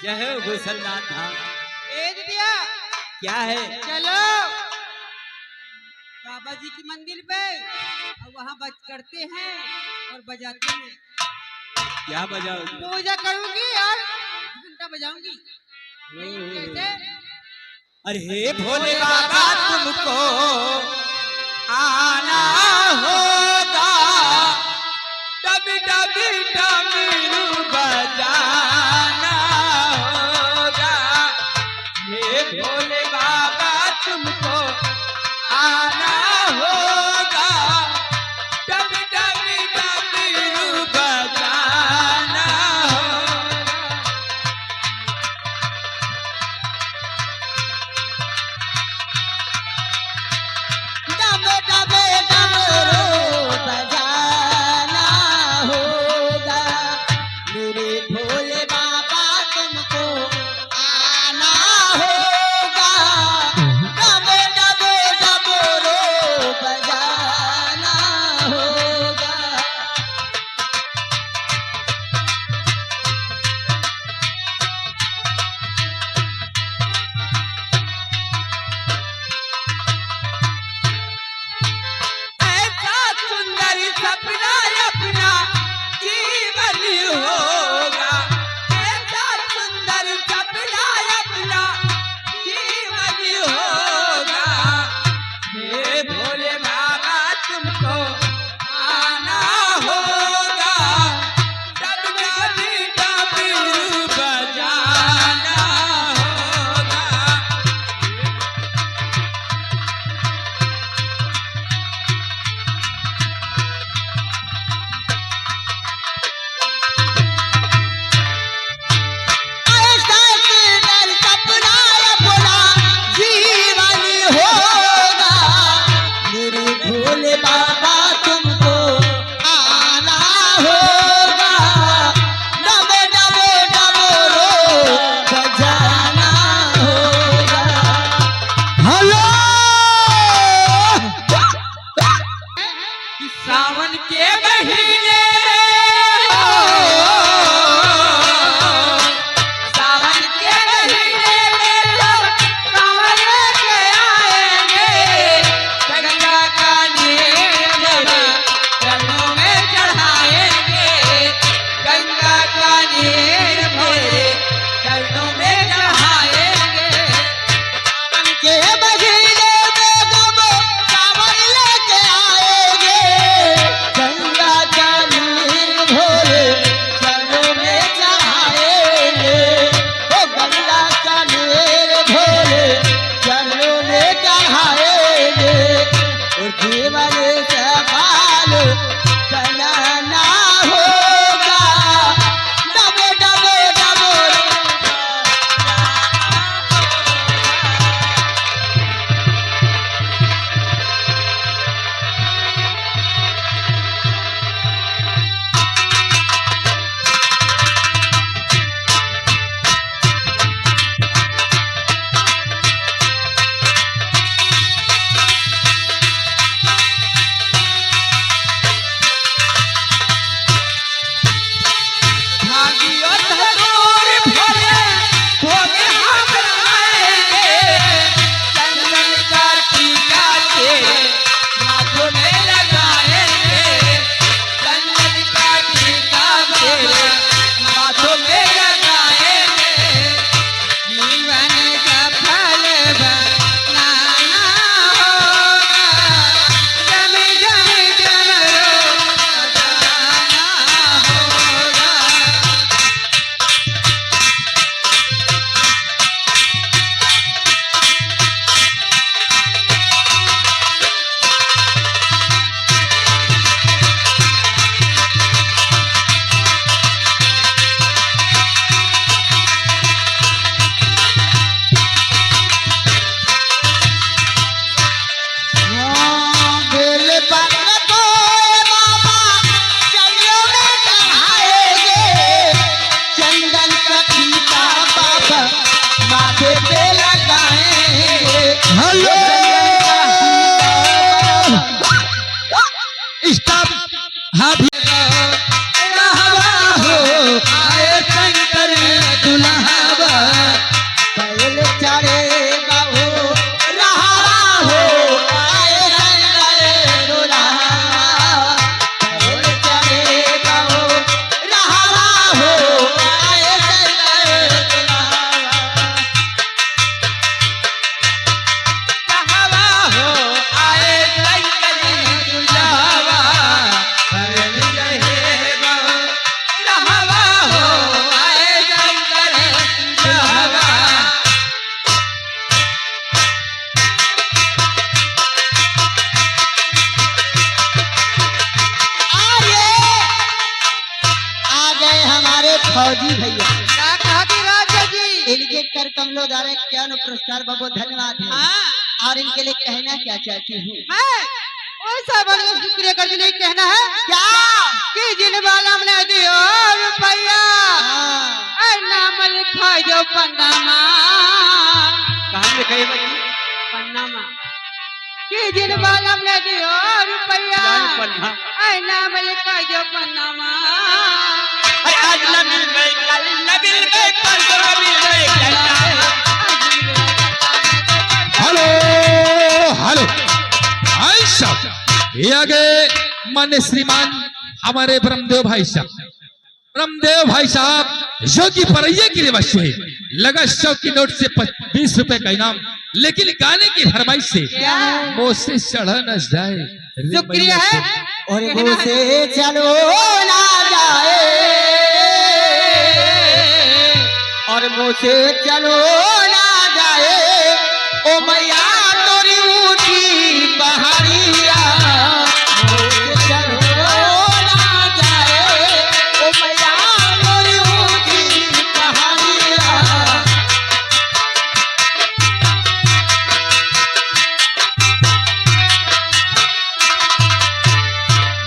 जय हो घुसलनाथ धाम। दिया क्या है? चलो बाबा जी की मंदिर पे और वहाँ बज करते हैं और बजाते हैं। क्या बजाओ? पूजा करूंगी और घंटा बजाऊंगी। कैसे? अरे भोले बाबा तुमको आना होगा, डबी डबी डमरू बजाना होगा। ये भोले बाबा तुमको आना होगा, डबी डबी डमरू बजाना होगा। डबे डबे डमरू बजाना होगा, मेरे भोले बाबा तुमको आना होगा, फौजी भैया क्या कहती राजा जी? इनके कर कमलों द्वारा क्या पुरस्कार बाबू धन्यवाद है। हाँ और इनके लिए कहना क्या चाहती हूँ है ऐसा बड़ा शुक्रिया कर नहीं कहना है क्या कि जिन वाला ने दियो रुपया नाम लिखा जो पन्नामा कहाँ लिखा है बच्ची? पन्नामा कि जिन वाला ने दियो रुपया पन्ना। नाम लिखा जो पन्नामा अरे आज न मिल गए कल न मिल गए परसों न मिल गए हेलो हेलो भाई साहब ये आगे मान्य श्रीमान हमारे ब्रह्मदेव भाई साहब जो कि परैया के निवासी है। लगा 100 की नोट से 20 रुपए का इनाम, लेकिन गाने की फरमाइश से मुंह से चढ़ा न जाए। शुक्रिया है और मुझसे चलो ना जाए और मुझसे चलो ना जाए ओ मैया तोरी ऊंची पहाड़िया मुझसे चलो ना जाए ओ मैया तोरी ऊंची पहाड़िया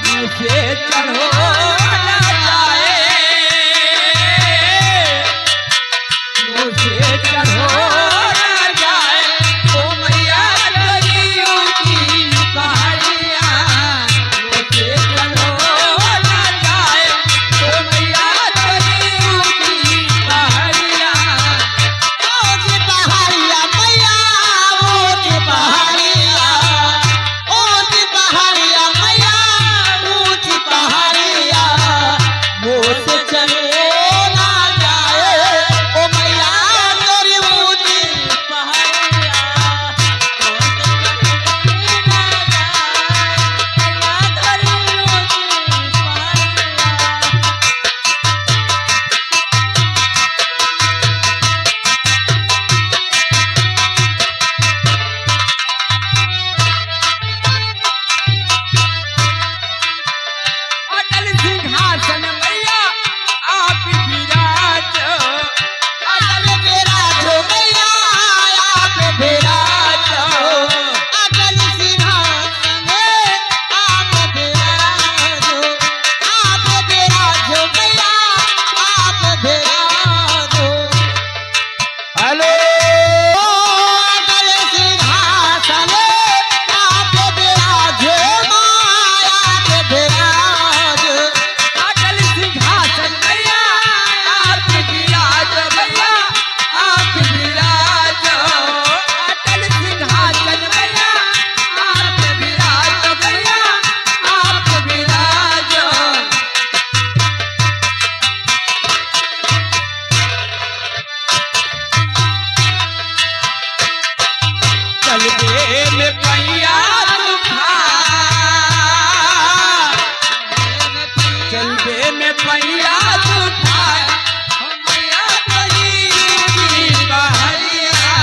मुझसे चढ़ो न जाए, मुझसे चढ़ो न जाए, ओ मैया तेरी ऊंची पहाड़िया। मुझसे चढ़ो न जाए, ओ मैया तेरी ऊंची पहाड़िया। ऊंची पहाड़िया मैया ऊंची पहाड़िया ऊंची पहाड़िया मैया ऊंची पहाड़िया मुझसे चलो ना जाए ओ मैया तोरी ऊंची पहाड़िया अटल सिंहासन मैया आप विराजो, अटल विराजो मैया आप विराजो अटल सिंहासन आप विराजो मैया आप विराजो हेलो अटल सिंहासन आप विराजो माया के विराजो अटल सिंहासन मैया आप विराजो, मैया आप विराजो। अटल सिंहासन मैया आप विराजो, मैया आप विराजो। चलबे में पैया चलबे में पैया मैया तेरी ऊंची पहाड़िया।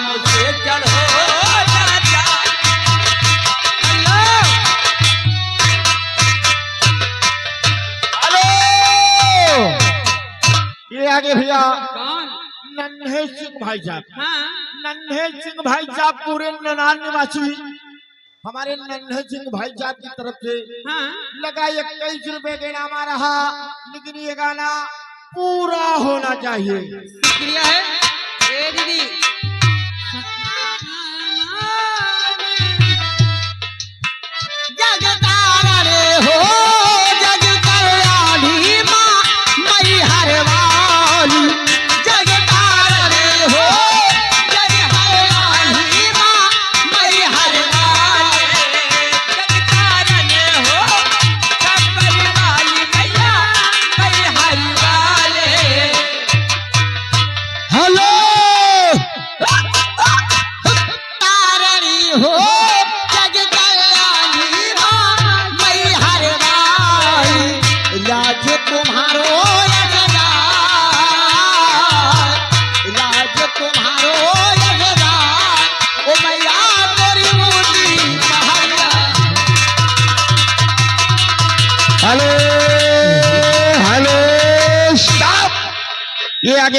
मुझसे चढ़ो ना जाए। हेलो ये आगे भैया कौन नन्हे सिंह भाई साहब हाँ नन्हे सिंह भाई साहब पूरे ननान निवासी हमारे नन्हे सिंह भाई साहब की तरफ से हाँ लगा 21 रुपए का इनाम आ रहा, लेकिन ये गाना पूरा होना चाहिए। शुक्रिया है ए दीदी जगतारा रे हो जगतारानी माँ मई हर वाली जगतारा रे हो जगतारानी माँ मई हर वाली जगतारन हो कब्र वाली मैया मैं हर वाले। हेलो तारणी हो जगतारानी माँ मई हर वाली राज तुम्हारो यशदार राज तुम्हारो यशदार ओ मैया तेरी ऊंची पहाड़िया हेलो हेलो ये आगे